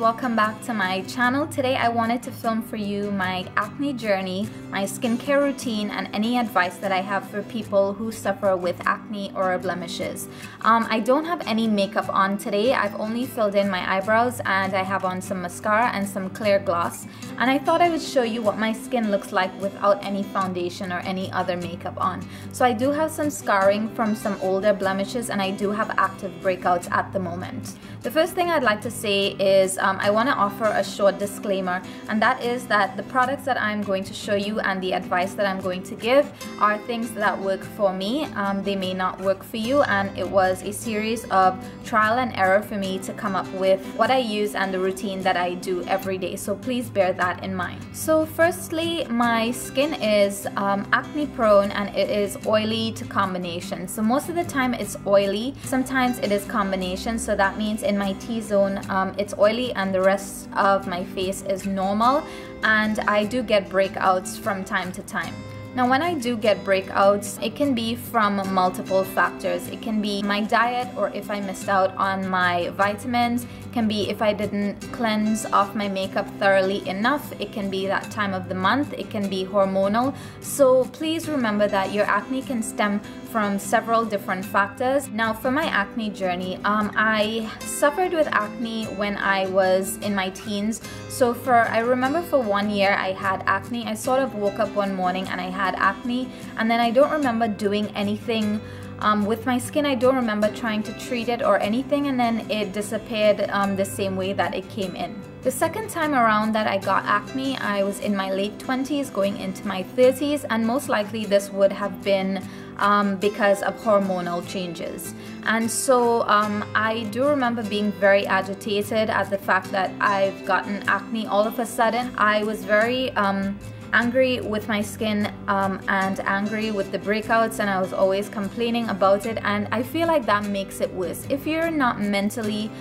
welcome back to my channel. Today I wanted to film for you my acne journey, my skincare routine, and any advice that I have for people who suffer with acne or blemishes. I don't have any makeup on today. I've only filled in my eyebrows and I have on some mascara and some clear gloss, and I thought I would show you what my skin looks like without any foundation or any other makeup on. So I do have some scarring from some older blemishes and I do have active breakouts at the moment. The first thing I'd like to say is I want to offer a short disclaimer, and that is that the products that I'm going to show you and the advice that I'm going to give are things that work for me. They may not work for you, and it was a series of trial and error for me to come up with what I use and the routine that I do every day, so please bear that in mind. So firstly, my skin is acne prone and it is oily to combination. So most of the time it's oily, sometimes it is combination, so that means in my T-zone it's oily and the rest of my face is normal, and I do get breakouts from time to time. Now when I do get breakouts, it can be from multiple factors. It can be my diet, or if I missed out on my vitamins. It can be if I didn't cleanse off my makeup thoroughly enough. It can be that time of the month. It can be hormonal. So please remember that your acne can stem from several different factors. Now for my acne journey, I suffered with acne when I was in my teens. So I remember for 1 year I had acne. I sort of woke up one morning and I had acne, and then I don't remember doing anything with my skin. I don't remember trying to treat it or anything, and then it disappeared the same way that it came in. The second time around that I got acne, I was in my late 20s going into my 30s, and most likely this would have been because of hormonal changes. And so I do remember being very agitated at the fact that I've gotten acne all of a sudden. I was very angry with my skin and angry with the breakouts, and I was always complaining about it, and I feel like that makes it worse. If you're not mentally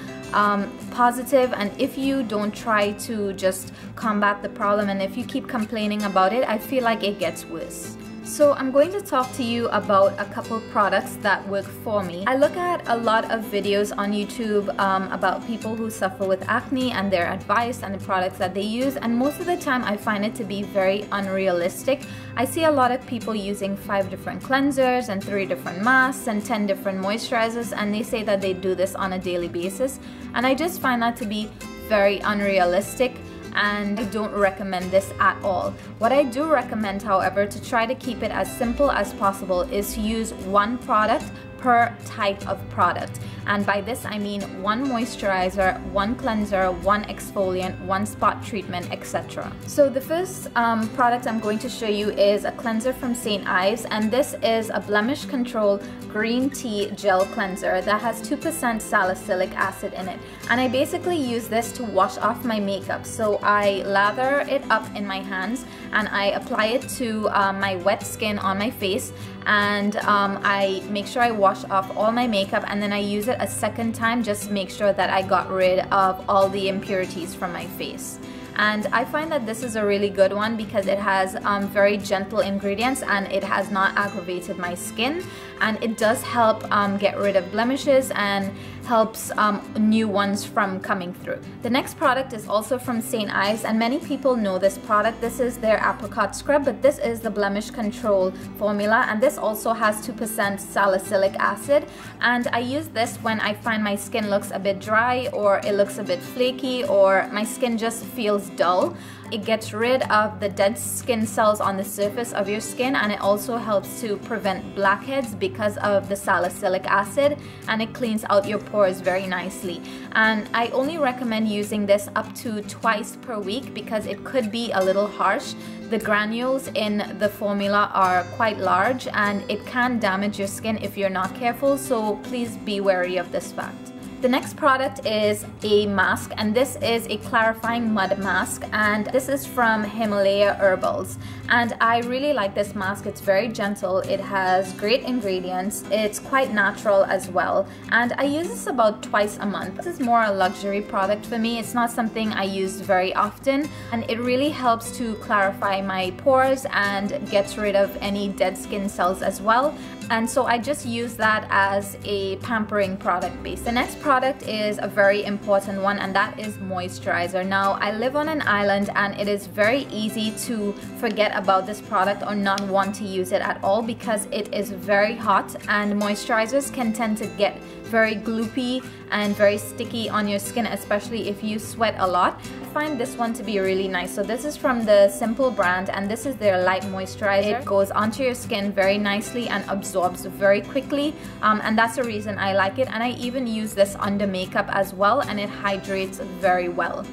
positive, and if you don't try to just combat the problem, and if you keep complaining about it, I feel like it gets worse. So I'm going to talk to you about a couple products that work for me. I look at a lot of videos on YouTube about people who suffer with acne and their advice and the products that they use, and most of the time I find it to be very unrealistic. I see a lot of people using 5 different cleansers and 3 different masks and 10 different moisturizers, and they say that they do this on a daily basis, and I just find that to be very unrealistic, and I don't recommend this at all. What I do recommend, however, to try to keep it as simple as possible, is to use one product per type of product, and by this I mean 1 moisturizer, 1 cleanser, 1 exfoliant, 1 spot treatment, etc. So the first product I'm going to show you is a cleanser from St. Ives, and this is a blemish control green tea gel cleanser that has 2% salicylic acid in it, and I basically use this to wash off my makeup. So I lather it up in my hands and I apply it to my wet skin on my face, and I make sure I wash off all my makeup, and then I use it a second time just to make sure that I got rid of all the impurities from my face. And I find that this is a really good one because it has very gentle ingredients and it has not aggravated my skin, and it does help get rid of blemishes and helps new ones from coming through. The next product is also from St. Ives, and many people know this product. This is their Apricot scrub, but this is the blemish control formula, and this also has 2% salicylic acid, and I use this when I find my skin looks a bit dry, or it looks a bit flaky, or my skin just feels dull. It gets rid of the dead skin cells on the surface of your skin, and it also helps to prevent blackheads because of the salicylic acid, and it cleans out your pores very nicely. And I only recommend using this up to twice per week because it could be a little harsh. The granules in the formula are quite large and it can damage your skin if you're not careful, so please be wary of this fact. The next product is a mask, and this is a clarifying mud mask, and this is from Himalaya Herbals, and I really like this mask. It's very gentle, it has great ingredients, it's quite natural as well, and I use this about twice a month. This is more a luxury product for me. It's not something I use very often, and it really helps to clarify my pores and gets rid of any dead skin cells as well. And so I just use that as a pampering product base. The next product is a very important one, and that is moisturizer. Now, I live on an island and it is very easy to forget about this product or not want to use it at all because it is very hot, and moisturizers can tend to get very gloopy and very sticky on your skin, especially if you sweat a lot. I find this one to be really nice. So this is from the Simple brand, and this is their light moisturizer. It goes onto your skin very nicely and absorbs very quickly, and that's the reason I like it. And I even use this under makeup as well, and it hydrates very well.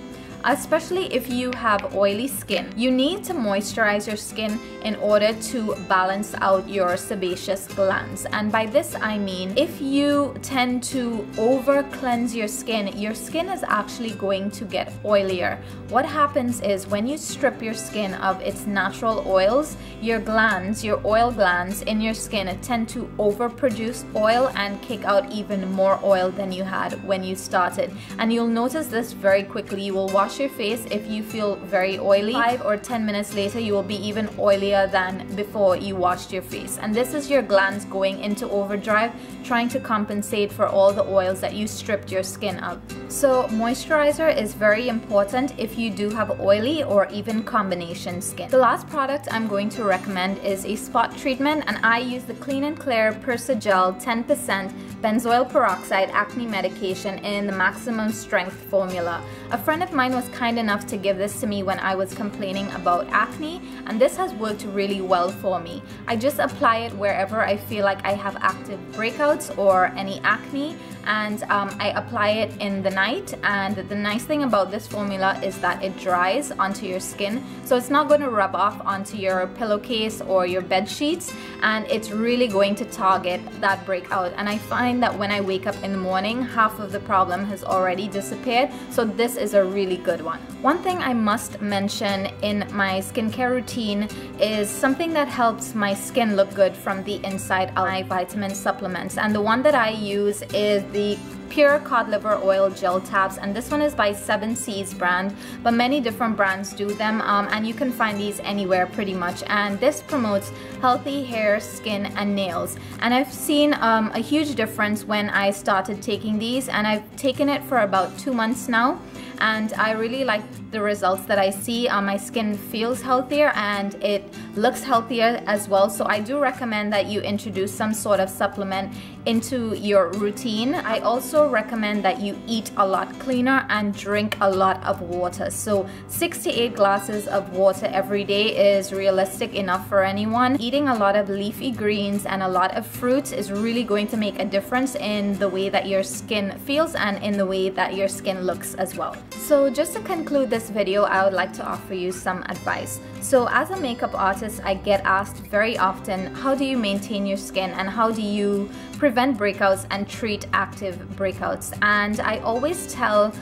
Especially if you have oily skin, you need to moisturize your skin in order to balance out your sebaceous glands. And by this I mean, if you tend to over cleanse your skin is actually going to get oilier. What happens is when you strip your skin of its natural oils, your glands, your oil glands in your skin tend to overproduce oil and kick out even more oil than you had when you started. And you'll notice this very quickly. You will wash your face if you feel very oily. 5 or 10 minutes later, you will be even oilier than before you washed your face. And this is your glands going into overdrive, trying to compensate for all the oils that you stripped your skin of. So moisturizer is very important if you do have oily or even combination skin. The last product I'm going to recommend is a spot treatment, and I use the Clean and Clear Persa Gel 10% Benzoyl Peroxide Acne Medication in the maximum strength formula. A friend of mine was kind enough to give this to me when I was complaining about acne, and this has worked really well for me. I just apply it wherever I feel like I have active breakouts or any acne, and I apply it in the night. And the nice thing about this formula is that it dries onto your skin, so it's not going to rub off onto your pillowcase or your bed sheets, and it's really going to target that breakout. And I find that when I wake up in the morning, half of the problem has already disappeared, so this is a really good one. One thing I must mention in my skincare routine is something that helps my skin look good from the inside out, my vitamin supplements. And the one that I use is the Pure Cod Liver Oil Gel Tabs, and this one is by 7 Seas brand, but many different brands do them, and you can find these anywhere pretty much. And this promotes healthy hair, skin, and nails. And I've seen a huge difference when I started taking these, and I've taken it for about 2 months now, and I really like the results that I see. My skin feels healthier and it looks healthier as well. So I do recommend that you introduce some sort of supplement into your routine. I also recommend that you eat a lot cleaner and drink a lot of water. So 6 to 8 glasses of water every day is realistic enough for anyone. Eating a lot of leafy greens and a lot of fruits is really going to make a difference in the way that your skin feels and in the way that your skin looks as well. So just to conclude this video, I would like to offer you some advice. So as a makeup artist, I get asked very often, how do you maintain your skin and how do you prevent breakouts and treat active breakouts? And I always tell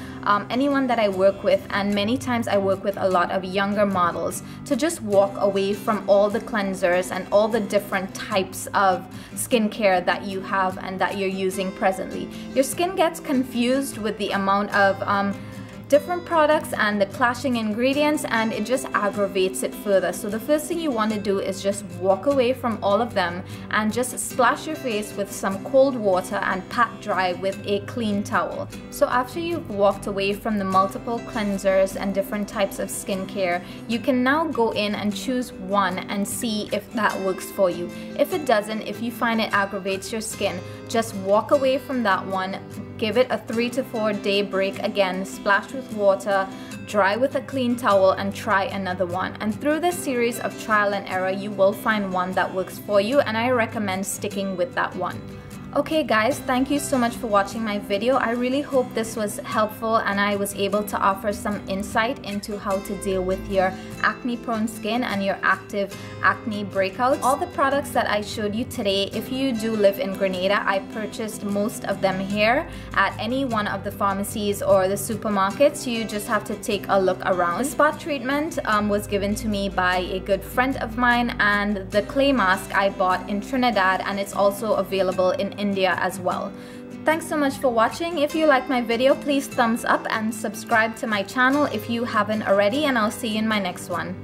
anyone that I work with, and many times I work with a lot of younger models, to just walk away from all the cleansers and all the different types of skincare that you have and that you're using presently. Your skin gets confused with the amount of different products and the clashing ingredients, and it just aggravates it further. So the first thing you want to do is just walk away from all of them and just splash your face with some cold water and pat dry with a clean towel. So after you've walked away from the multiple cleansers and different types of skincare, you can now go in and choose one and see if that works for you. If it doesn't, if you find it aggravates your skin, just walk away from that one. Give it a 3 to 4 day break again, splash with water, dry with a clean towel, and try another one. And through this series of trial and error, you will find one that works for you, and I recommend sticking with that one. Okay guys, thank you so much for watching my video. I really hope this was helpful and I was able to offer some insight into how to deal with your acne prone skin and your active acne breakouts. All the products that I showed you today, if you do live in Grenada, I purchased most of them here at any one of the pharmacies or the supermarkets. You just have to take a look around. The spot treatment was given to me by a good friend of mine, and the clay mask I bought in Trinidad, and it's also available in India as well. Thanks so much for watching. If you like my video, please thumbs up and subscribe to my channel if you haven't already, and I'll see you in my next one.